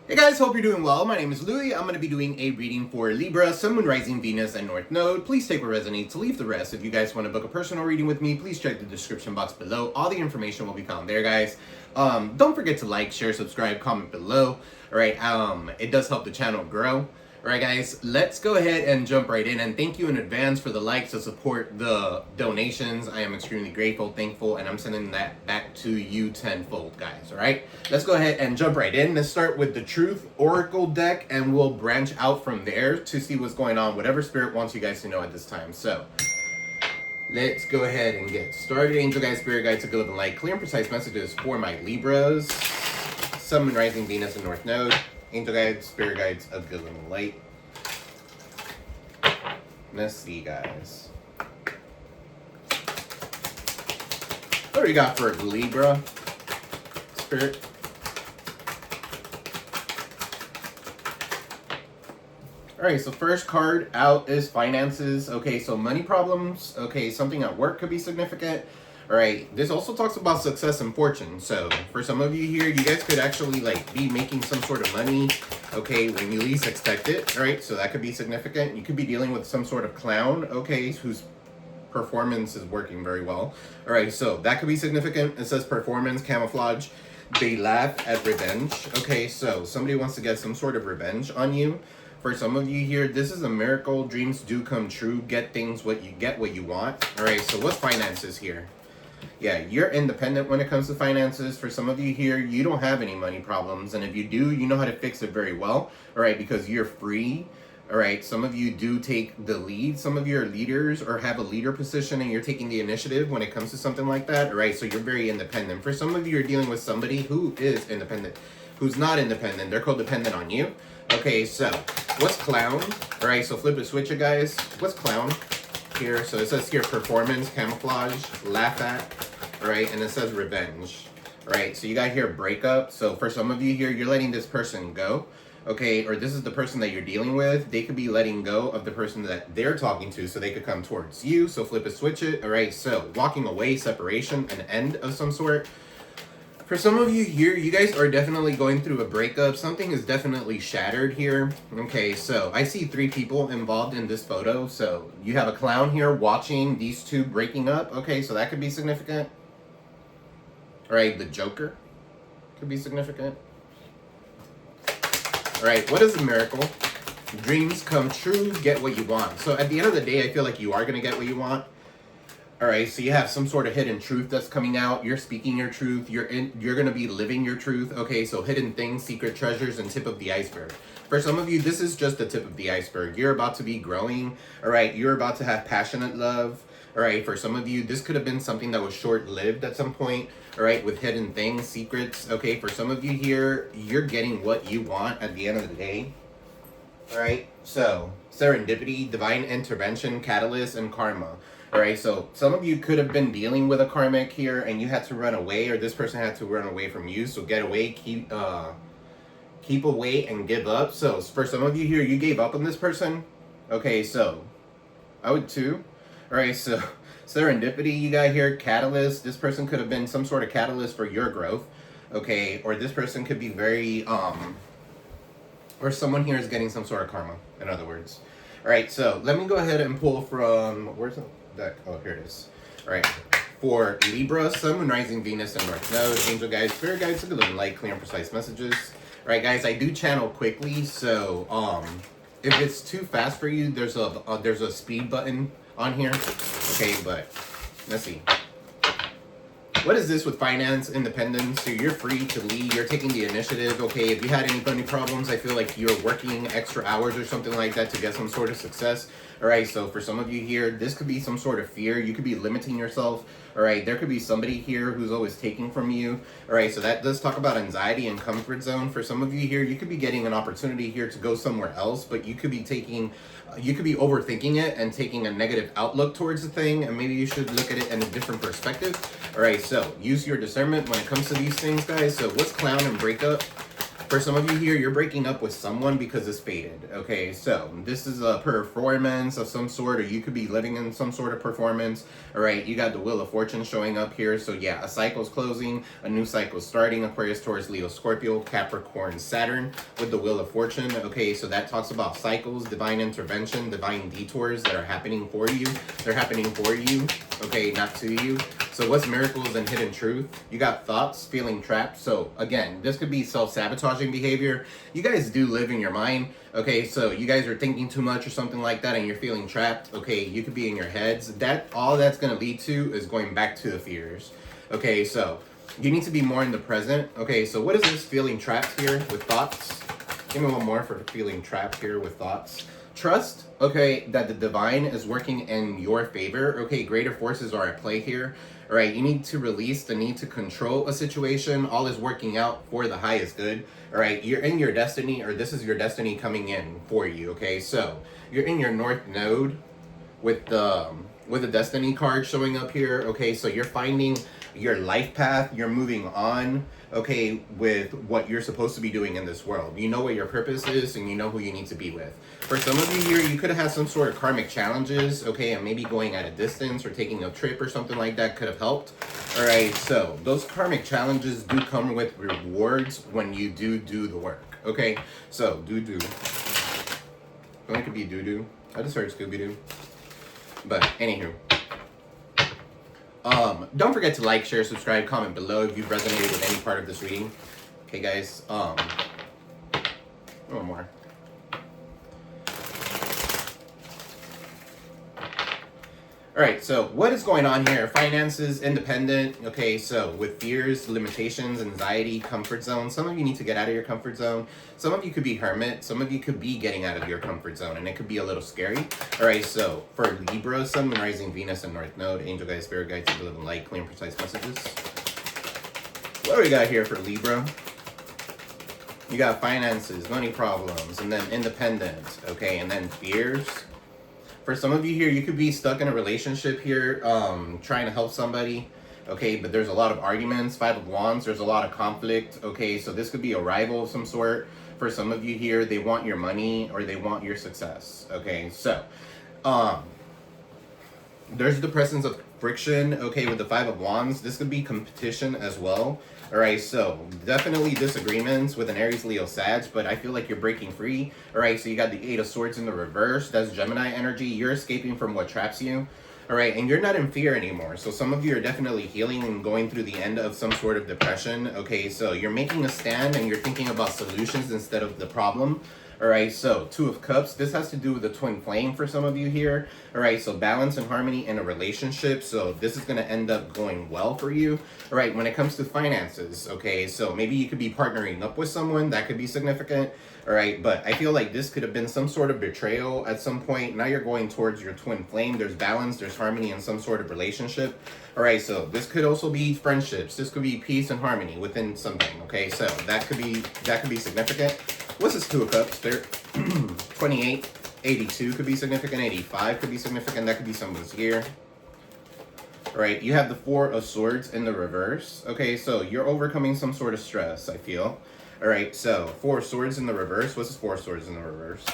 Hey guys, hope you're doing well. My name is Louie. I'm going to be doing a reading for Libra, Sun, Moon, Rising, Venus, and North Node. Please take what resonates, leave the rest. If you guys want to book a personal reading with me, please check the description box below. All the information will be found there, guys. Don't forget to like, share, subscribe, comment below. All right, it does help the channel grow. All right, guys, let's go ahead and jump right in. And thank you in advance for the likes to support the donations. I am extremely grateful, thankful, and I'm sending that back to you tenfold, guys. All right, let's go ahead and jump right in. Let's start with the Truth Oracle deck, and we'll branch out from there to see what's going on, whatever Spirit wants you guys to know at this time. So let's go ahead and get started. Angel guides, Spirit guides, a good living light, clear and precise messages for my Libras, Sun, Moon, Rising, Venus, and North Node. Angel guides, Spirit guides, a good living light. Let's see, guys. What do we got for Libra, Spirit? Alright, so first card out is finances. Okay, so money problems. Okay, something at work could be significant. Alright, this also talks about success and fortune. So for some of you here, you guys could actually be making some sort of money, okay, when you least expect it. Alright, so that could be significant. You could be dealing with some sort of clown, okay, whose performance is working very well. Alright, so that could be significant. It says performance, camouflage. They laugh at revenge. Okay, so somebody wants to get some sort of revenge on you. For some of you here, this is a miracle. Dreams do come true. Get what you want. Alright, so what's finances here? Yeah, you're independent when it comes to finances. For some of you here, you don't have any money problems. And if you do, you know how to fix it very well. All right, because you're free. All right, some of you do take the lead. Some of you are leaders or have a leader position and you're taking the initiative when it comes to something like that. All right, so you're very independent. For some of you, you're dealing with somebody who is independent, who's not independent. They're codependent on you. Okay, so what's clown? All right, so flip a switch, you guys. What's clown? Here, so it says here performance, camouflage, laugh at, right? And it says revenge, right? So you got here breakup. So for some of you here, you're letting this person go, okay? Or this is the person that you're dealing with. They could be letting go of the person that they're talking to so they could come towards you. So flip it, switch it, all right? So walking away, separation, an end of some sort. For some of you here, you guys are definitely going through a breakup. Something is definitely shattered here. Okay, so I see 3 people involved in this photo. So you have a clown here watching these 2 breaking up. Okay, so that could be significant. All right, the Joker could be significant. All right, what is a miracle? Dreams come true, get what you want. So at the end of the day, I feel like you are going to get what you want. All right, so you have some sort of hidden truth that's coming out. You're speaking your truth. You're going to be living your truth. Okay, so hidden things, secret treasures, and tip of the iceberg. For some of you, this is just the tip of the iceberg. You're about to be growing. All right, you're about to have passionate love. All right, for some of you, this could have been something that was short-lived at some point. All right, with hidden things, secrets. Okay, for some of you here, you're getting what you want at the end of the day. All right, so serendipity, divine intervention, catalyst, and karma. All right, so some of you could have been dealing with a karmic here and you had to run away, or this person had to run away from you. So get away, keep away, and give up. So for some of you here, you gave up on this person. Okay, so I would too. All right, so serendipity, you got here, catalyst. This person could have been some sort of catalyst for your growth. Okay, or this person could be very or someone here is getting some sort of karma, in other words. All right, so let me go ahead and pull from, where's the deck? Oh, here it is. All right, for Libra, Sun, Moon, Rising, Venus, and North Node, Angel guides, Spirit guides, a good living light, clear and precise messages. All right, guys, I do channel quickly, so if it's too fast for you, there's a speed button on here. Okay, but let's see. What is this with finance, independence? So you're free to lead. You're taking the initiative. Okay, if you had any money problems, I feel like you're working extra hours or something like that to get some sort of success. All right, so for some of you here, this could be some sort of fear. You could be limiting yourself. All right, there could be somebody here who's always taking from you. All right, so that does talk about anxiety and comfort zone. For some of you here, you could be getting an opportunity here to go somewhere else, but you could be overthinking it and taking a negative outlook towards the thing, and maybe you should look at it in a different perspective. All right, so use your discernment when it comes to these things, guys. So what's clown and breakup? For some of you here, you're breaking up with someone because it's fated. Okay, so this is a performance of some sort, or you could be living in some sort of performance. All right, you got the Wheel of Fortune showing up here. So yeah, a cycle's closing, a new cycle's starting. Aquarius, Taurus, Leo, Scorpio, Capricorn, Saturn with the Wheel of Fortune. Okay, so that talks about cycles, divine intervention, divine detours that are happening for you. They're happening for you, okay, not to you. So what's miracles and hidden truth? You got thoughts, feeling trapped. So again, this could be self-sabotaging behavior. You guys do live in your mind. Okay, so you guys are thinking too much or something like that and you're feeling trapped. Okay, you could be in your heads. All that's going to lead to is going back to the fears. Okay, so you need to be more in the present. Okay, so what is this feeling trapped here with thoughts? Give me one more for feeling trapped here with thoughts. Trust, okay, that the divine is working in your favor. Okay, greater forces are at play here. All right, you need to release the need to control a situation. All is working out for the highest good. All right, you're in your destiny, or this is your destiny coming in for you. Okay, so you're in your North Node with the destiny card showing up here. Okay, so you're finding your life path. You're moving on. Okay, with what you're supposed to be doing in this world. You know what your purpose is, and you know who you need to be with. For some of you here, you could have had some sort of karmic challenges, okay, and maybe going at a distance or taking a trip or something like that could have helped. All right, so those karmic challenges do come with rewards when you do the work, okay? So, do. Well, it could be doo-doo. I just heard Scooby-Doo. But, anywho. Don't forget to like, share, subscribe, comment below if you've resonated with any part of this reading. Okay, guys, one more. All right, so what is going on here? Finances, independent. Okay, so with fears, limitations, anxiety, comfort zone. Some of you need to get out of your comfort zone. Some of you could be hermit. Some of you could be getting out of your comfort zone, and it could be a little scary. All right, so for Libra, Sun, Moon, Rising, Venus, and North Node, angel guides, spirit guides, to live in light, clear and precise messages. What do we got here for Libra? You got finances, money problems, and then independent. Okay, and then fears. For some of you here, you could be stuck in a relationship here, trying to help somebody, okay, but there's a lot of arguments. 5 of Wands, there's a lot of conflict, okay, so this could be a rival of some sort. For some of you here, they want your money or they want your success, okay, so there's the presence of friction, okay, with the 5 of Wands. This could be competition as well. All right, so definitely disagreements with an Aries, Leo, Sag, but I feel like you're breaking free. All right, so you got the 8 of Swords in the reverse. That's Gemini energy. You're escaping from what traps you. All right, and you're not in fear anymore. So some of you are definitely healing and going through the end of some sort of depression. Okay, so you're making a stand and you're thinking about solutions instead of the problem. All right, so 2 of Cups. This has to do with the twin flame for some of you here. All right, so balance and harmony in a relationship. So this is going to end up going well for you. All right, when it comes to finances, okay, so maybe you could be partnering up with someone. That could be significant. All right, but I feel like this could have been some sort of betrayal at some point. Now you're going towards your twin flame. There's balance, there's harmony in some sort of relationship. All right, so this could also be friendships. This could be peace and harmony within something, okay? So that could be significant. What's this 2 of Cups? There, 28, 82 could be significant. 85 could be significant. That could be someone's year. All right, you have the 4 of Swords in the reverse. Okay, so you're overcoming some sort of stress, I feel. All right, so 4 of Swords in the reverse. What's this 4 of Swords in the reverse?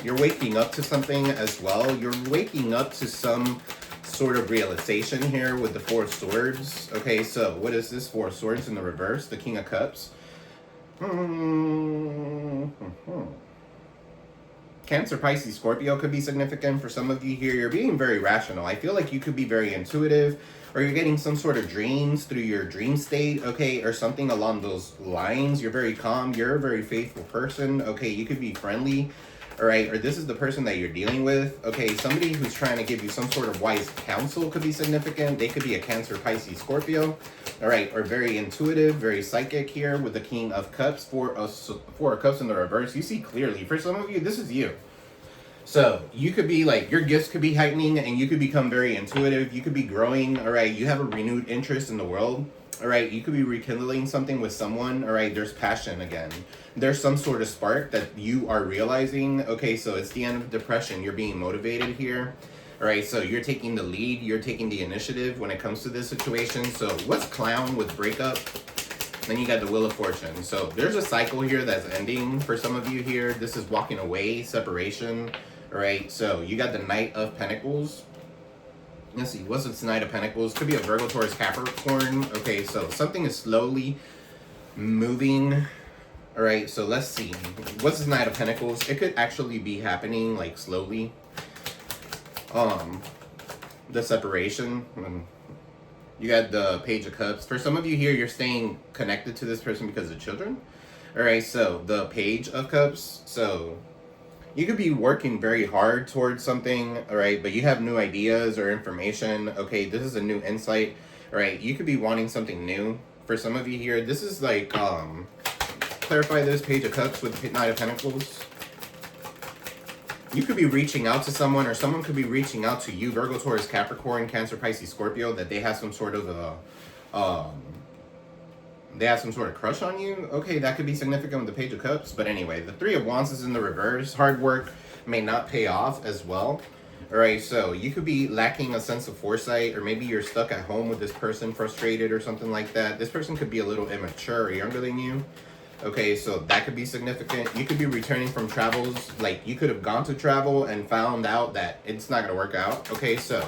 You're waking up to something as well. You're waking up to some sort of realization here with the 4 of Swords. Okay, so what is this 4 of Swords in the reverse? The King of Cups. Cancer, Pisces, Scorpio could be significant. For some of you here, you're being very rational. I feel like you could be very intuitive, or you're getting some sort of dreams through your dream state, okay, or something along those lines. You're very calm. You're a very faithful person, okay. You could be friendly, all right, or this is the person that you're dealing with, okay. Somebody who's trying to give you some sort of wise counsel could be significant. They could be a Cancer, Pisces, Scorpio, all right, or very intuitive, very psychic here with the King of Cups. 4 of Cups in the reverse. You see clearly. For some of you, this is you. So you could be like, your gifts could be heightening and you could become very intuitive. You could be growing, all right. You have a renewed interest in the world, all right. You could be rekindling something with someone, all right. There's passion again. There's some sort of spark that you are realizing. Okay, so it's the end of depression. You're being motivated here. All right, so you're taking the lead. You're taking the initiative when it comes to this situation. So what's Clown with breakup? Then you got the Wheel of Fortune. So there's a cycle here that's ending for some of you here. This is walking away, separation. All right, so you got the Knight of Pentacles. Let's see, what's this Knight of Pentacles? Could be a Virgo, Taurus, Capricorn. Okay, so something is slowly moving. All right, so let's see. What's this Knight of Pentacles? It could actually be happening like slowly. The separation. You got the Page of Cups. For some of you here, you're staying connected to this person because of children. All right, so the Page of Cups. So you could be working very hard towards something, all right, but you have new ideas or information. Okay, this is a new insight. All right, you could be wanting something new. For some of you here, this is like, clarify this Page of Cups with the Knight of Pentacles. You could be reaching out to someone, or someone could be reaching out to you, Virgo, Taurus, Capricorn, Cancer, Pisces, Scorpio, that they have some sort of crush on you. Okay, that could be significant with the Page of Cups. But anyway, the Three of Wands is in the reverse. Hard work may not pay off as well. All right, so you could be lacking a sense of foresight, or maybe you're stuck at home with this person, frustrated or something like that. This person could be a little immature or younger than you. Okay, so that could be significant. You could be returning from travels, like you could have gone to travel and found out that it's not going to work out. Okay, so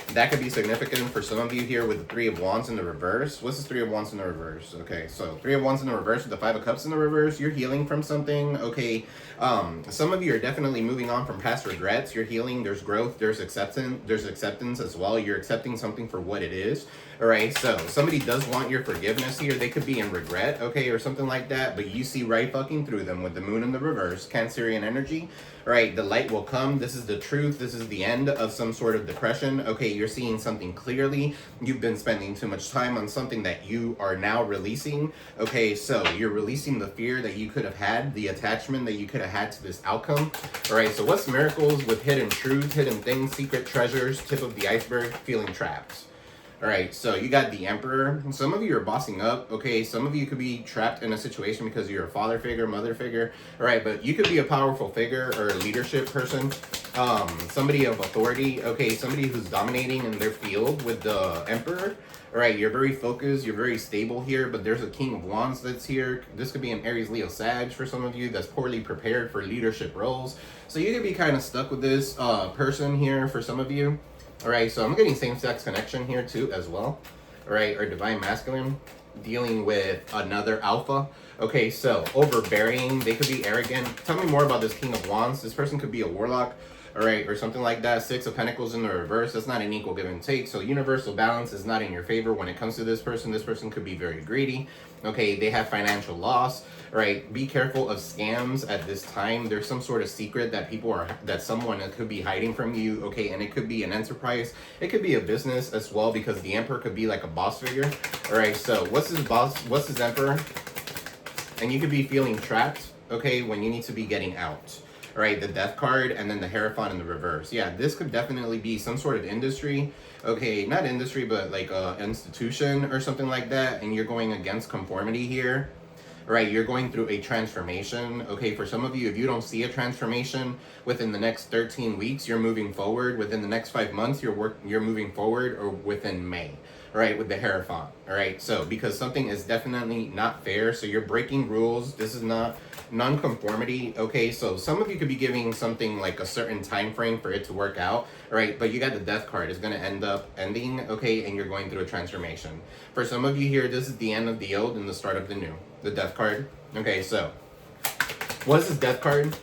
that could be significant for some of you here with the Three of Wands in the reverse. What's the Three of Wands in the reverse? Okay, so Three of Wands in the reverse with the Five of Cups in the reverse. You're healing from something. Okay, some of you are definitely moving on from past regrets. You're healing. There's growth. There's acceptance. There's acceptance as well. You're accepting something for what it is. All right, so somebody does want your forgiveness here. They could be in regret, okay, or something like that, but you see right fucking through them with the Moon in the reverse, Cancerian energy. All right, the light will come. This is the truth. This is the end of some sort of depression. Okay, you're seeing something clearly. You've been spending too much time on something that you are now releasing. Okay, so you're releasing the fear that you could have had, the attachment that you could have had to this outcome. All right, so what's miracles with hidden truths, hidden things, secret treasures, tip of the iceberg, feeling trapped? All right, so you got the Emperor. Some of you are bossing up, okay? Some of you could be trapped in a situation because you're a father figure, mother figure. All right, but you could be a powerful figure or a leadership person. Somebody of authority, okay? Somebody who's dominating in their field with the Emperor. All right, you're very focused, you're very stable here, but there's a King of Wands that's here. This could be an Aries, Leo, Sag for some of you that's poorly prepared for leadership roles. So you could be kind of stuck with this person here for some of you. All right, so I'm getting same-sex connection here too as well. All right, or divine masculine, dealing with another alpha. Okay, so overbearing, they could be arrogant. Tell me more about this King of Wands. This person could be a warlock, all right, or something like that. Six of Pentacles in the reverse. That's not an equal give and take. So universal balance is not in your favor when it comes to this person. This person could be very greedy. Okay, they have financial loss. All right, be careful of scams at this time. There's some sort of secret that someone could be hiding from you. Okay, and it could be an enterprise. It could be a business as well, because the Emperor could be like a boss figure. All right, so what's his boss? What's his Emperor? And you could be feeling trapped, okay, when you need to be getting out. All right, the Death card, and then the Hierophant in the reverse. Yeah, this could definitely be some sort of industry. Okay, not industry, but like a institution or something like that, and you're going against conformity here. All right, you're going through a transformation. Okay, for some of you, if you don't see a transformation within the next 13 weeks, you're moving forward. Within the next 5 months, you're moving forward, or within May. All right, with the Hierophant. All right, so because something is definitely not fair, so you're breaking rules. This is not non-conformity. Okay, so some of you could be giving something like a certain time frame for it to work out. All right, but you got the Death card. It's going to end up ending, okay, and you're going through a transformation. For some of you here, this is the end of the old and the start of the new. The Death card. Okay, so what is this Death card?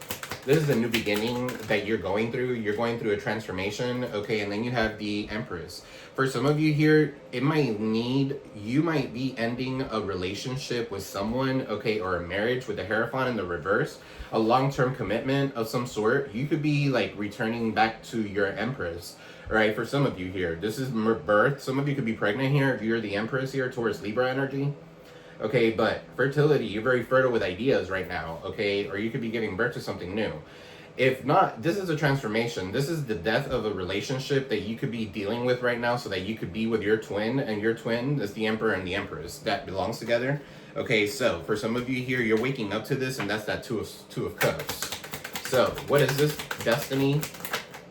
This is a new beginning that you're going through. You're going through a transformation, okay, and then you have the Empress. For some of you here, you might be ending a relationship with someone, okay, or a marriage with the Hierophant in the reverse, a long-term commitment of some sort. You could be like returning back to your Empress. All right, for some of you here, this is birth. Some of you could be pregnant here if you're the Empress here towards Libra energy. Okay, but fertility, you're very fertile with ideas right now, okay? Or you could be giving birth to something new. If not, this is a transformation. This is the death of a relationship that you could be dealing with right now so that you could be with your twin, and your twin is the Emperor and the Empress. That belongs together. Okay, so for some of you here, you're waking up to this, and that's that Two of Cups. So what is this? Destiny,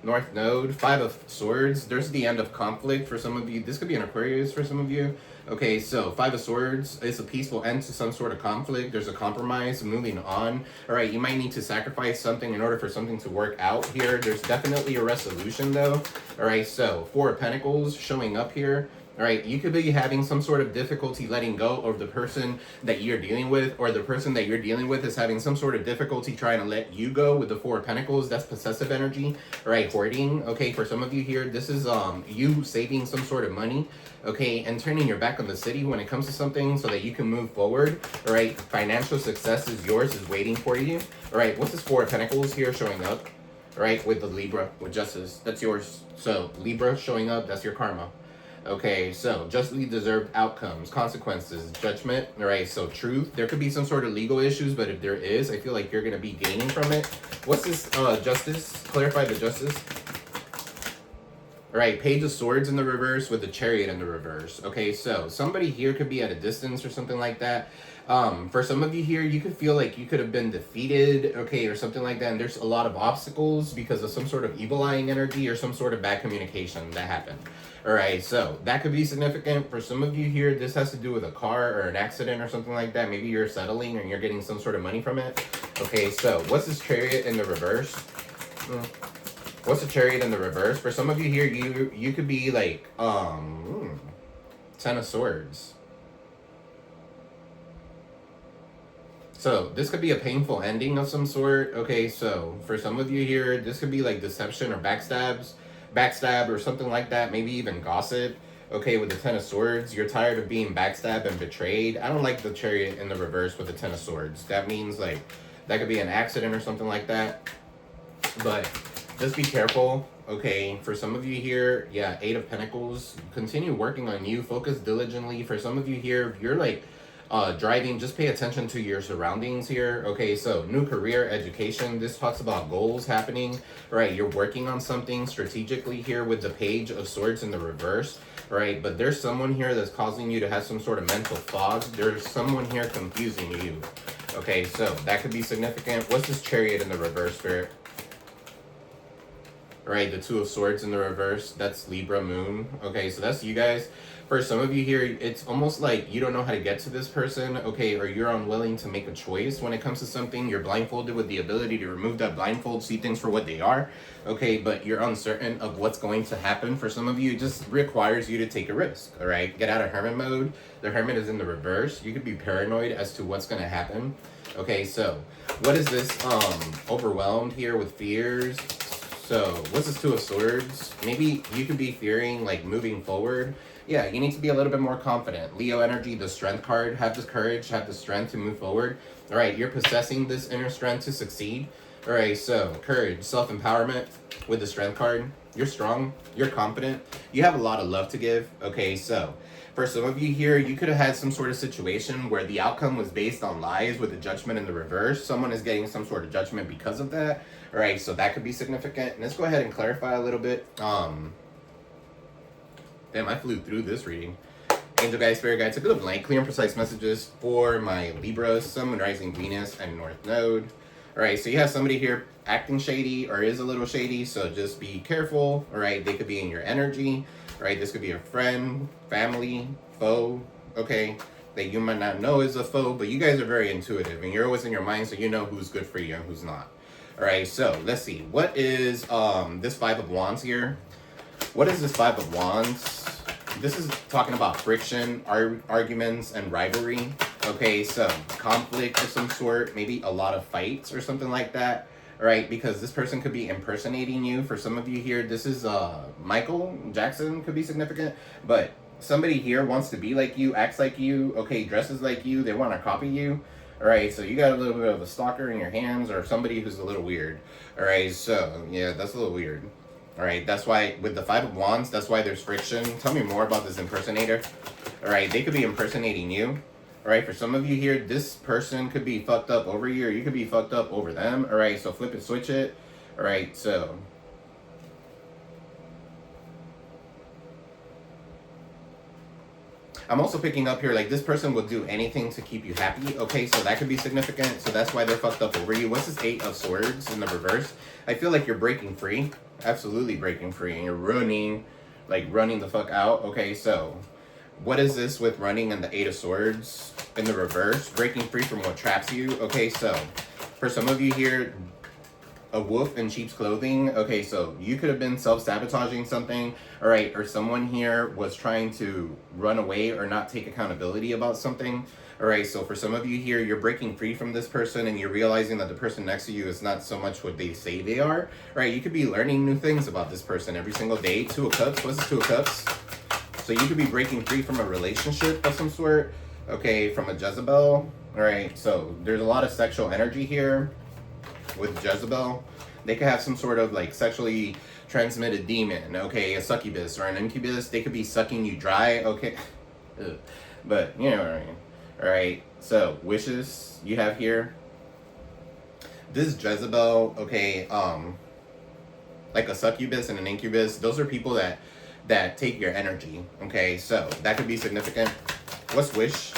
North Node, Five of Swords. There's the end of conflict for some of you. This could be an Aquarius for some of you. Okay, so Five of Swords is a peaceful end to some sort of conflict. There's a compromise, moving on. All right, you might need to sacrifice something in order for something to work out here. There's definitely a resolution though. All right, so Four of Pentacles showing up here. All right, you could be having some sort of difficulty letting go of the person that you're dealing with, or the person that you're dealing with is having some sort of difficulty trying to let you go with the Four of Pentacles. That's possessive energy, all right, hoarding. Okay, for some of you here, this is you saving some sort of money, okay, and turning your back on the city when it comes to something so that you can move forward, all right? Financial success is yours, is waiting for you, all right? What's this Four of Pentacles here showing up, all right, with the Libra, with Justice? That's yours. So Libra showing up, that's your karma. Okay, so justly deserved outcomes, consequences, judgment. All right, so truth. There could be some sort of legal issues, but if there is, I feel like you're going to be gaining from it. What's this justice? Clarify the justice. All right, Page of Swords in the reverse with the Chariot in the reverse. Okay, so somebody here could be at a distance or something like that. For some of you here, you could feel like you could have been defeated, okay, or something like that, and there's a lot of obstacles because of some sort of evil-eyeing energy or some sort of bad communication that happened. All right, so that could be significant. For some of you here, this has to do with a car or an accident or something like that. Maybe you're settling and you're getting some sort of money from it. Okay, so what's this Chariot in the reverse? What's the Chariot in the reverse? For some of you here, you could be like, Ten of Swords. So this could be a painful ending of some sort. Okay, so for some of you here, this could be like deception or backstab or something like that. Maybe even gossip. Okay, with the Ten of Swords, you're tired of being backstabbed and betrayed. I don't like the Chariot in the reverse with the Ten of Swords. That means like that could be an accident or something like that. But just be careful. Okay, for some of you here, yeah, Eight of Pentacles. Continue working on you. Focus diligently. For some of you here, if you're like driving, just pay attention to your surroundings here. Okay, so new career, education. This talks about goals happening. Right, you're working on something strategically here with the Page of Swords in the reverse. Right, but there's someone here that's causing you to have some sort of mental fog. There's someone here confusing you. Okay, so that could be significant. What's this Chariot in the reverse, Spirit? Right, the Two of Swords in the reverse, that's Libra moon. Okay, so that's you guys. For some of you here, it's almost like you don't know how to get to this person, okay, or you're unwilling to make a choice when it comes to something. You're blindfolded with the ability to remove that blindfold, see things for what they are, okay, but you're uncertain of what's going to happen. For some of you, it just requires you to take a risk, all right? Get out of hermit mode. The Hermit is in the reverse. You could be paranoid as to what's going to happen. Okay, so what is this? Overwhelmed here with fears. So what's this Two of Swords? Maybe you could be fearing like moving forward. Yeah, you need to be a little bit more confident. Leo energy, the Strength card. Have the courage, have the strength to move forward. All right, you're possessing this inner strength to succeed. All right, so courage, self-empowerment with the Strength card. You're strong, you're confident, you have a lot of love to give. Okay, so for some of you here, you could have had some sort of situation where the outcome was based on lies with the Judgment in the reverse. Someone is getting some sort of judgment because of that. All right, so that could be significant. And let's go ahead and clarify a little bit. Damn, I flew through this reading. Angel guides, spirit guides, a bit of light, clear and precise messages for my Libra, Sun, Moon, Rising, Venus, and North Node. All right, so you have somebody here acting shady or is a little shady, so just be careful. All right, they could be in your energy. All right, this could be a friend, family, foe, okay, that you might not know is a foe, but you guys are very intuitive and you're always in your mind, so you know who's good for you and who's not. All right, so let's see. What is this Five of Wands here? What is this Five of Wands? This is talking about friction, arguments, and rivalry. Okay, so conflict of some sort, maybe a lot of fights or something like that. All right, because this person could be impersonating you. For some of you here, this is Michael Jackson could be significant, but somebody here wants to be like you, acts like you, okay, dresses like you, they want to copy you. All right, so you got a little bit of a stalker in your hands or somebody who's a little weird. All right, so yeah, that's a little weird. All right, that's why with the Five of Wands, that's why there's friction. Tell me more about this impersonator. All right, they could be impersonating you. All right, for some of you here, this person could be fucked up over you or you could be fucked up over them. All right, so flip it, switch it. All right, so I'm also picking up here, like, this person will do anything to keep you happy. Okay, so that could be significant. So that's why they're fucked up over you. What's this Eight of Swords in the reverse? I feel like you're breaking free. Absolutely breaking free. And you're running the fuck out. Okay, so What is this with running and the Eight of Swords in the reverse? Breaking free from what traps you. Okay, so for some of you here, a wolf in sheep's clothing. Okay, so you could have been self-sabotaging something, all right, or someone here was trying to run away or not take accountability about something. All right, so for some of you here, you're breaking free from this person and you're realizing that the person next to you is not so much what they say they are. All right, you could be learning new things about this person every single day. Two of Cups. What's the Two of Cups? So you could be breaking free from a relationship of some sort. Okay, from a Jezebel. All right, so there's a lot of sexual energy here with Jezebel. They could have some sort of like sexually transmitted demon, okay, a succubus or an incubus. They could be sucking you dry, okay. But you know what I mean. All right, so wishes you have here. This Jezebel, okay, like a succubus and an incubus, those are people that take your energy, okay, so that could be significant. What's wish?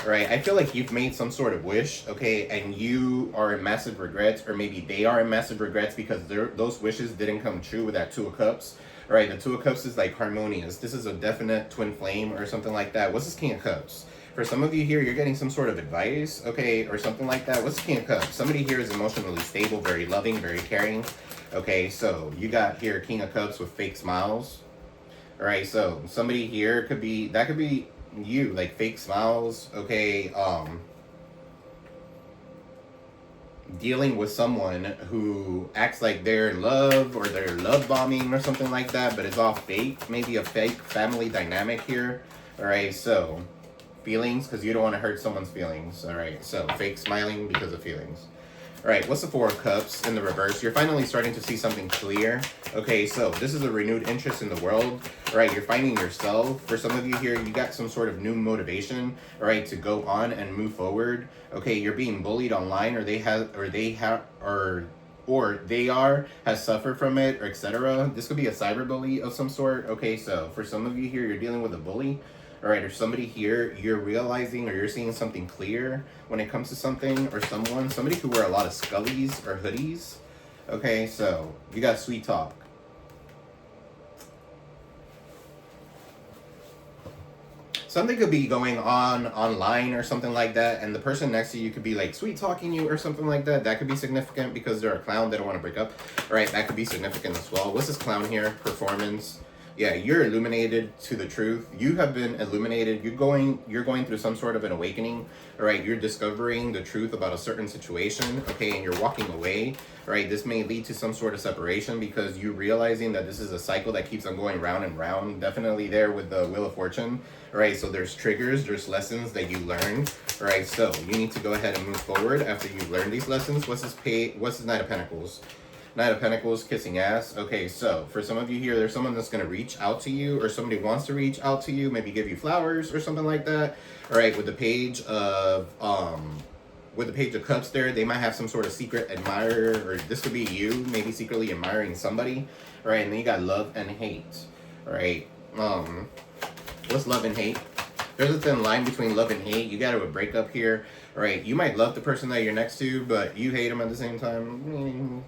Right, I feel like you've made some sort of wish, okay, and you are in massive regrets, or maybe they are in massive regrets because those wishes didn't come true with that Two of Cups. All right, the Two of Cups is like harmonious. This is a definite twin flame or something like that. What's this King of Cups? For some of you here, you're getting some sort of advice, okay, or something like that. What's the King of Cups? Somebody here is emotionally stable, very loving, very caring. Okay, so you got here King of Cups with fake smiles. All right, so somebody here could be, that could be you, like fake smiles, okay, dealing with someone who acts like they're in love or they're love bombing or something like that, but it's all fake. Maybe a fake family dynamic here. All right, so feelings, because you don't want to hurt someone's feelings. All right, so fake smiling because of feelings. All right, what's the Four of Cups in the reverse? You're finally starting to see something clear. Okay, so this is a renewed interest in the world. All right, you're finding yourself. For some of you here, you got some sort of new motivation, all right, to go on and move forward. Okay, you're being bullied online, or they has suffered from it, or etc. This could be a cyberbully of some sort. Okay, so for some of you here, you're dealing with a bully. All right, or somebody here, you're realizing or you're seeing something clear when it comes to something or someone. Somebody could wear a lot of scullies or hoodies. Okay, so you got sweet talk. Something could be going on online or something like that, and the person next to you could be like sweet talking you or something like that. That could be significant because they're a clown, they don't want to break up. All right, that could be significant as well. What's this clown here? Performance. Yeah, you're illuminated to the truth. You have been illuminated. You're going through some sort of an awakening. All right, you're discovering the truth about a certain situation. Okay, and you're walking away. All right, this may lead to some sort of separation because you're realizing that this is a cycle that keeps on going round and round. Definitely there with the Wheel of Fortune. All right, so there's triggers, there's lessons that you learned. All right, so you need to go ahead and move forward after you learn these lessons. What's this Knight of Pentacles? Knight of Pentacles, kissing ass. Okay, so for some of you here, there's someone that's going to reach out to you, or somebody wants to reach out to you, maybe give you flowers or something like that. All right, with the Page of Cups there, they might have some sort of secret admirer, or this could be you, maybe secretly admiring somebody. All right, and then you got love and hate. All right, what's love and hate? There's a thin line between love and hate. You got to break up here. All right, you might love the person that you're next to, but you hate them at the same time.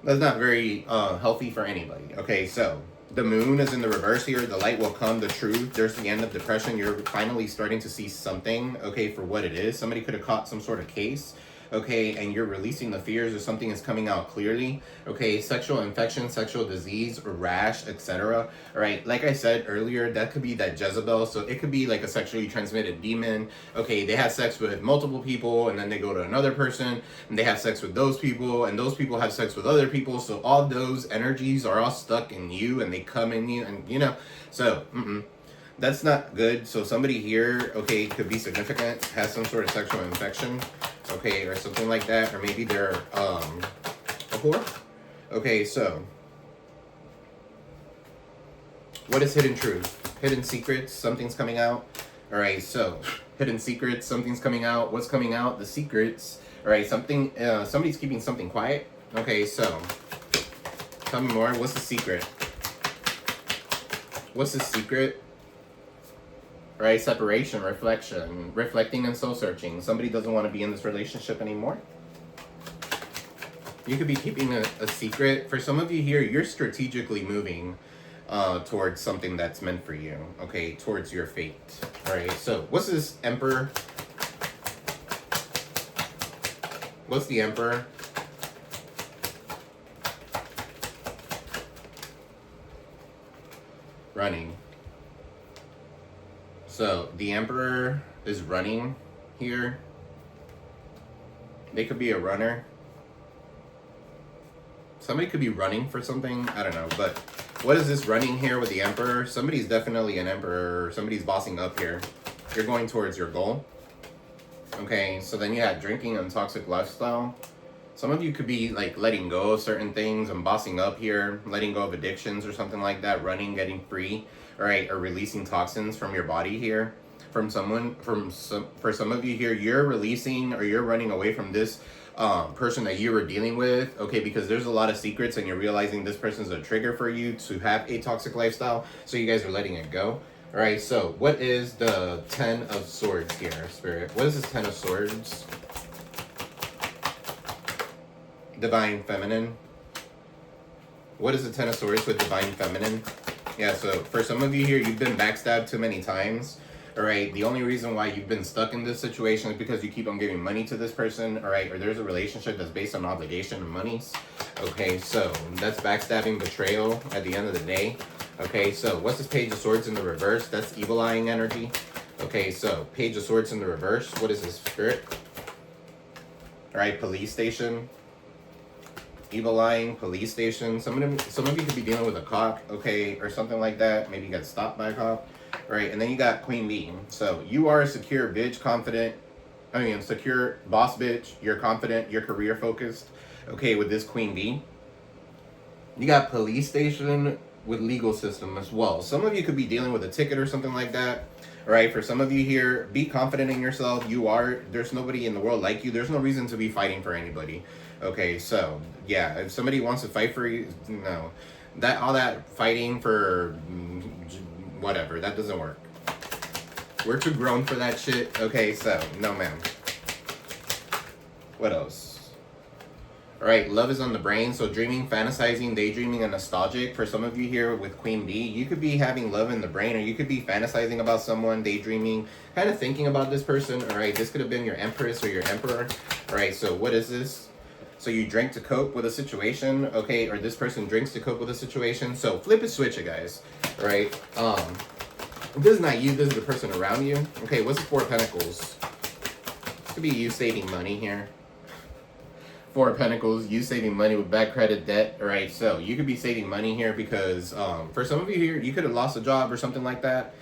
That's not very healthy for anybody. Okay, so the moon is in the reverse here. The light will come, the truth. There's the end of depression. You're finally starting to see something, okay, for what it is. Somebody could have caught some sort of case, okay, and you're releasing the fears, or something is coming out clearly. Okay, sexual infection, sexual disease, or rash, etc. All right, like I said earlier, that could be that Jezebel. So it could be like a sexually transmitted demon. Okay, they have sex with multiple people, and then they go to another person, and they have sex with those people, and those people have sex with other people. So all those energies are all stuck in you, and they come in you, and you know, so that's not good. So somebody here, okay, could be significant, has some sort of sexual infection, okay, or something like that, or maybe they're a whore. Okay, so what is hidden truth? Hidden secrets, something's coming out. All right, so hidden secrets, something's coming out. What's coming out? The secrets. All right, somebody's keeping something quiet. Okay, so tell me more. What's the secret? What's the secret? Right, separation, reflection, reflecting and soul searching. Somebody doesn't want to be in this relationship anymore. You could be keeping a secret. For some of you here, you're strategically moving. towards something that's meant for you, okay, towards your fate. All right, so what's this Emperor? What's the Emperor? Running. So the Emperor is running here. They could be a runner. Somebody could be running for something. I don't know. But what is this running here with the Emperor? Somebody's definitely an Emperor. Somebody's bossing up here. You're going towards your goal. Okay, so then you had drinking and toxic lifestyle. Some of you could be like letting go of certain things and bossing up here, letting go of addictions or something like that, running, getting free, all right, or releasing toxins from your body here. For some of you here, you're releasing or you're running away from this person that you were dealing with, okay, because there's a lot of secrets and you're realizing this person's a trigger for you to have a toxic lifestyle, so you guys are letting it go. All right, so what is the 10 of Swords here, Spirit? What is this 10 of Swords? Divine Feminine. What is the 10 of Swords with Divine Feminine? Yeah, so for some of you here, you've been backstabbed too many times. All right, the only reason why you've been stuck in this situation is because you keep on giving money to this person, all right, or there's a relationship that's based on obligation and monies. Okay, so that's backstabbing, betrayal at the end of the day. Okay, so what's this Page of Swords in the reverse? That's evil eyeing energy. Okay, so Page of Swords in the reverse. What is this, Spirit? All right, police station. Evil eyeing, police station. Some of you could be dealing with a cop, okay, or something like that. Maybe you got stopped by a cop. All right, and then you got Queen Bee. So you are a secure bitch, secure boss bitch. You're confident, you're career focused. Okay, with this Queen Bee. You got police station with legal system as well. Some of you could be dealing with a ticket or something like that. All right, for some of you here, be confident in yourself. There's nobody in the world like you. There's no reason to be fighting for anybody. Okay, so yeah, if somebody wants to fight for you, no, all that fighting for whatever, that doesn't work. We're too grown for that shit. Okay, so no, ma'am. What else? All right, love is on the brain. So dreaming, fantasizing, daydreaming, and nostalgic. For some of you here with Queen Bee, you could be having love in the brain, or you could be fantasizing about someone, daydreaming, kind of thinking about this person. All right, this could have been your Empress or your Emperor. All right, so what is this? So you drink to cope with a situation, okay, or this person drinks to cope with a situation. So flip a switch, it, guys. All right, this is not you, this is the person around you. Okay, what's the Four of Pentacles? This could be you saving money here. Four of Pentacles, you saving money with bad credit debt. All right, so you could be saving money here because for some of you here, you could have lost a job or something like that.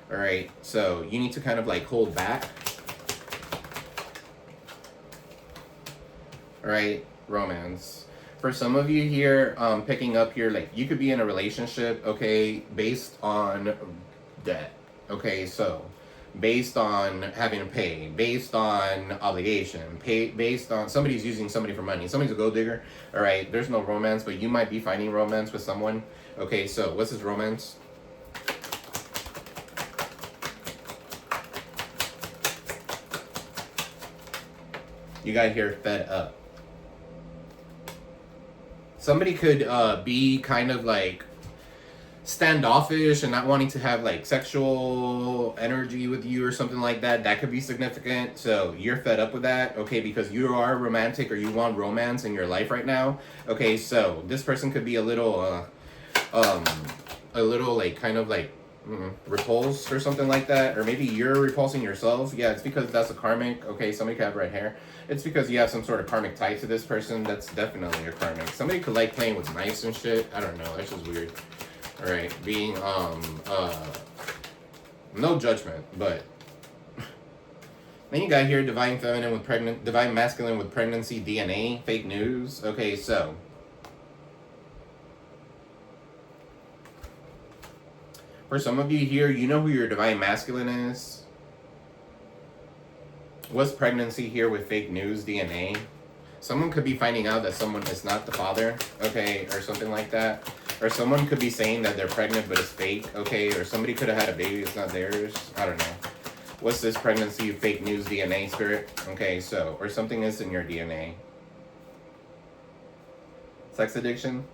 All right, so you need to kind of like hold back. All right, romance. For some of you here, picking up here, like you could be in a relationship, okay, based on debt. Okay, so based on having to pay, based on obligation, based on somebody's using somebody for money. Somebody's a gold digger. All right, there's no romance, but you might be finding romance with someone. Okay, so what's this romance? You got here fed up. Somebody could be kind of like standoffish and not wanting to have like sexual energy with you or something like that. That could be significant. So you're fed up with that, okay, because you are romantic or you want romance in your life right now. Okay, so this person could be a little like kind of like repulsed or something like that, or maybe you're repulsing yourself. Yeah, it's because that's a karmic. Okay, somebody could have red hair. It's because you have some sort of karmic tie to this person. That's definitely a karmic. Somebody could like playing with knives and shit. I don't know, that's just weird. All right, being no judgment, but then you got here divine feminine with divine masculine with pregnancy DNA, fake news. Okay, so for some of you here, you know who your divine masculine is. What's pregnancy here with fake news DNA? Someone could be finding out that someone is not the father, okay, or something like that. Or someone could be saying that they're pregnant but it's fake, okay? Or somebody could have had a baby, it's not theirs. I don't know. What's this pregnancy fake news DNA, Spirit? Okay, so, or something is in your DNA. Sex addiction.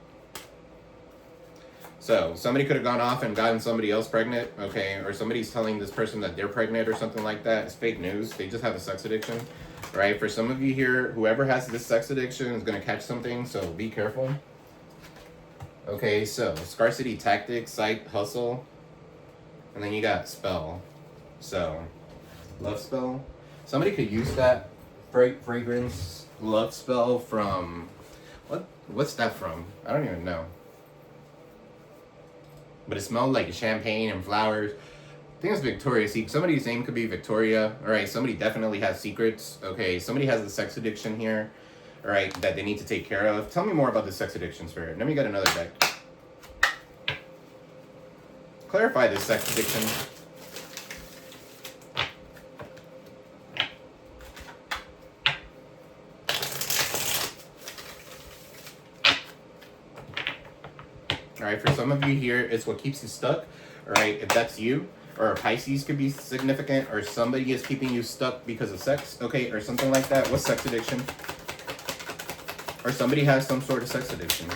So somebody could have gone off and gotten somebody else pregnant, okay, or somebody's telling this person that they're pregnant or something like that. It's fake news. They just have a sex addiction, right? For some of you here, whoever has this sex addiction is going to catch something, so be careful. Okay, so scarcity tactics, sight, hustle, and then you got spell. So love spell. Somebody could use that fragrance love spell from, what's that from? I don't even know. But it smelled like champagne and flowers. I think it's Victoria's Secret. Somebody's name could be Victoria. All right, somebody definitely has secrets. Okay, somebody has a sex addiction here. All right, that they need to take care of. Tell me more about the sex addiction, Spirit. Let me get another deck. Clarify this sex addiction. All right, for some of you here, it's what keeps you stuck. All right, if that's you, or a Pisces could be significant, or somebody is keeping you stuck because of sex, okay, or something like that. What's sex addiction? Or somebody has some sort of sex addiction.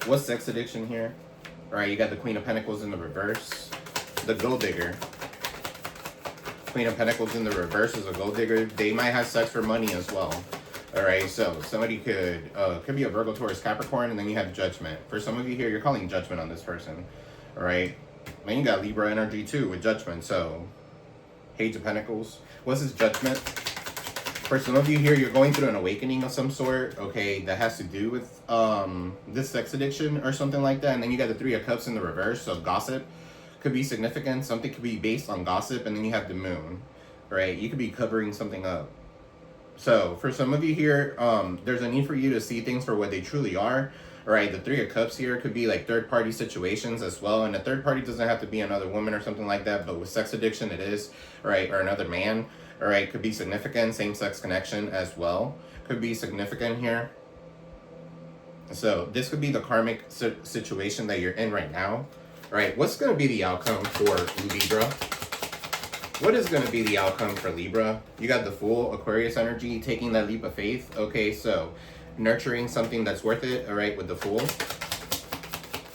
What's sex addiction here? All right, you got the Queen of Pentacles in the reverse. The gold digger. Queen of Pentacles in the reverse is a gold digger. They might have sex for money as well. All right, so somebody could be a Virgo, Taurus, Capricorn, and then you have Judgment. For some of you here, you're calling Judgment on this person. All right, then you got Libra energy too with Judgment. So Page of Pentacles. What's this Judgment? For some of you here, you're going through an awakening of some sort, okay, that has to do with this sex addiction or something like that. And then you got the Three of Cups in the reverse, so gossip could be significant. Something could be based on gossip, and then you have the Moon, right? You could be covering something up. So for some of you here, there's a need for you to see things for what they truly are. All right, the Three of Cups here could be like third-party situations as well. And the third party doesn't have to be another woman or something like that, but with sex addiction it is, right? Or another man, all right, could be significant. Same-sex connection as well could be significant here. So this could be the karmic situation that you're in right now, right? What's going to be the outcome for Libra? What is going to be the outcome for Libra? You got the Fool, Aquarius energy, taking that leap of faith. Okay, so nurturing something that's worth it, all right, with the Fool.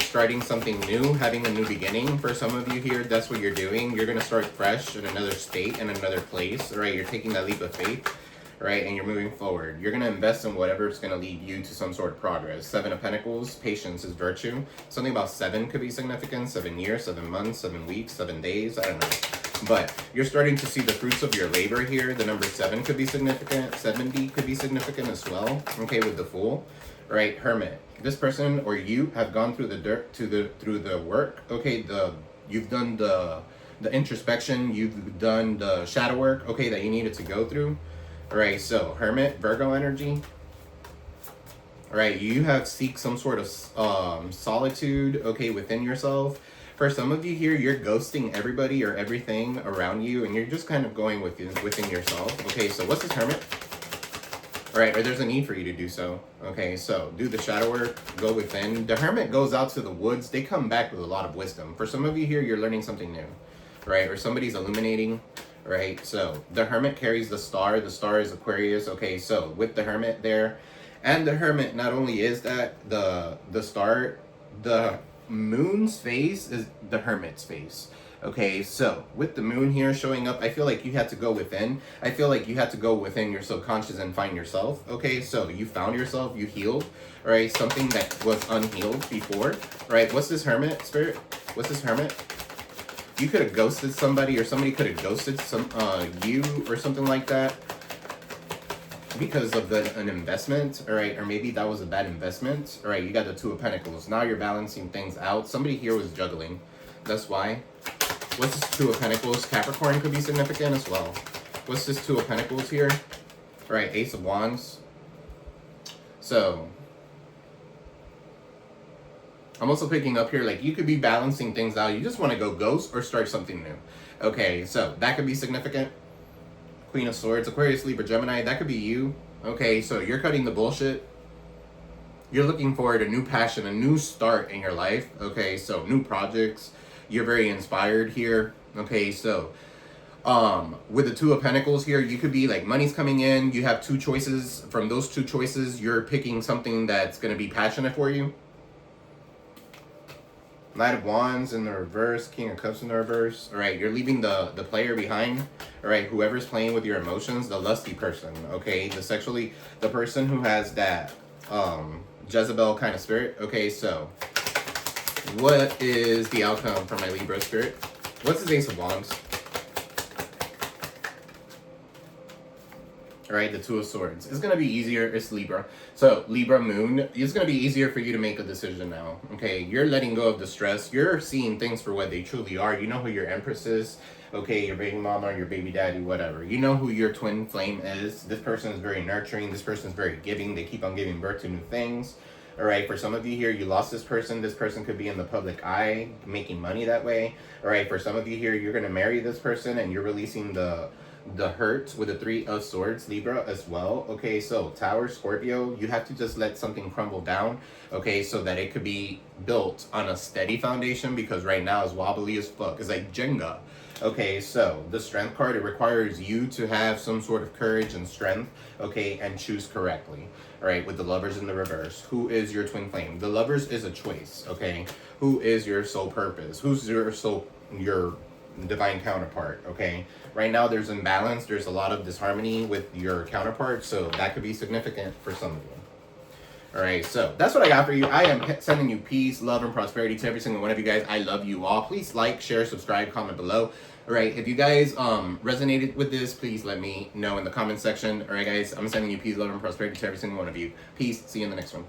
Starting something new, having a new beginning. For some of you here, that's what you're doing. You're going to start fresh in another state, in another place, all right? You're taking that leap of faith, right? And you're moving forward. You're going to invest in whatever is going to lead you to some sort of progress. Seven of Pentacles, patience is virtue. Something about 7 could be significant. 7 years, 7 months, 7 weeks, 7 days, I don't know. But you're starting to see the fruits of your labor here. The number 7 could be significant. 70 could be significant as well. Okay, with the Fool, right? Hermit. This person or you have gone through the dirt through the work. Okay, you've done the introspection. You've done the shadow work. Okay, that you needed to go through. All right, so Hermit, Virgo energy. All right, you have seek some sort of solitude. Okay, within yourself. For some of you here, you're ghosting everybody or everything around you, and you're just kind of going within yourself. Okay, so what's this Hermit? All right, or there's a need for you to do so. Okay, so do the shadow work, go within. The Hermit goes out to the woods. They come back with a lot of wisdom. For some of you here, you're learning something new, right? Or somebody's illuminating, right? So the Hermit carries the star. The star is Aquarius. Okay, so with the Hermit there, and the Hermit, not only is that the star, the Moon's face is the Hermit's face. Okay, so with the Moon here showing up, I feel like you had to go within. I feel like you had to go within your subconscious and find yourself. Okay, so you found yourself, you healed, all right? Something that was unhealed before, all right? What's this Hermit, Spirit? What's this Hermit? You could have ghosted somebody, or somebody could have ghosted you or something like that because of an investment, all right? Or maybe that was a bad investment, all right? You got the Two of Pentacles. Now you're balancing things out. Somebody here was juggling. That's why. What's this Two of Pentacles? Capricorn could be significant as well. What's this Two of Pentacles here? All right, Ace of Wands. So I'm also picking up here, like, you could be balancing things out. You just want to go ghost or start something new. Okay, so that could be significant. Queen of Swords, Aquarius, Libra, Gemini, that could be you. Okay, so you're cutting the bullshit. You're looking forward to a new passion, a new start in your life. Okay, so new projects. You're very inspired here. Okay, so with the Two of Pentacles here, you could be like, money's coming in. You have 2 choices. From those 2 choices, you're picking something that's going to be passionate for you. Knight of Wands in the reverse, King of Cups in the reverse. All right, you're leaving the player behind. All right, whoever's playing with your emotions, the lusty person, okay? The person who has that Jezebel kind of spirit. Okay, so what is the outcome for my Libra spirit? What's his Ace of Wands? All right, the Two of Swords. It's going to be easier. It's Libra. So, Libra moon, it's going to be easier for you to make a decision now. Okay, you're letting go of the stress. You're seeing things for what they truly are. You know who your Empress is. Okay, your baby mama, your baby daddy, whatever. You know who your twin flame is. This person is very nurturing. This person is very giving. They keep on giving birth to new things. All right, for some of you here, you lost this person. This person could be in the public eye, making money that way. All right, for some of you here, you're going to marry this person and you're releasing the hurt with the Three of Swords, Libra, as well. Okay, so Tower, Scorpio, you have to just let something crumble down, okay, so that it could be built on a steady foundation, because right now it's wobbly as fuck. It's like Jenga. Okay, so the Strength card, it requires you to have some sort of courage and strength, okay, and choose correctly. All right, with the Lovers in the reverse. Who is your twin flame? The Lovers is a choice, okay? Who is your soul purpose? Who's your divine counterpart, okay? Right now there's imbalance. There's a lot of disharmony with your counterpart, so that could be significant for some of you. All right, so that's what I got for you. I am sending you peace, love, and prosperity to every single one of you guys. I love you all. Please like, share, subscribe, comment below. All right, if you guys resonated with this, please let me know in the comment section. All right, guys, I'm sending you peace, love, and prosperity to every single one of you. Peace. See you in the next one.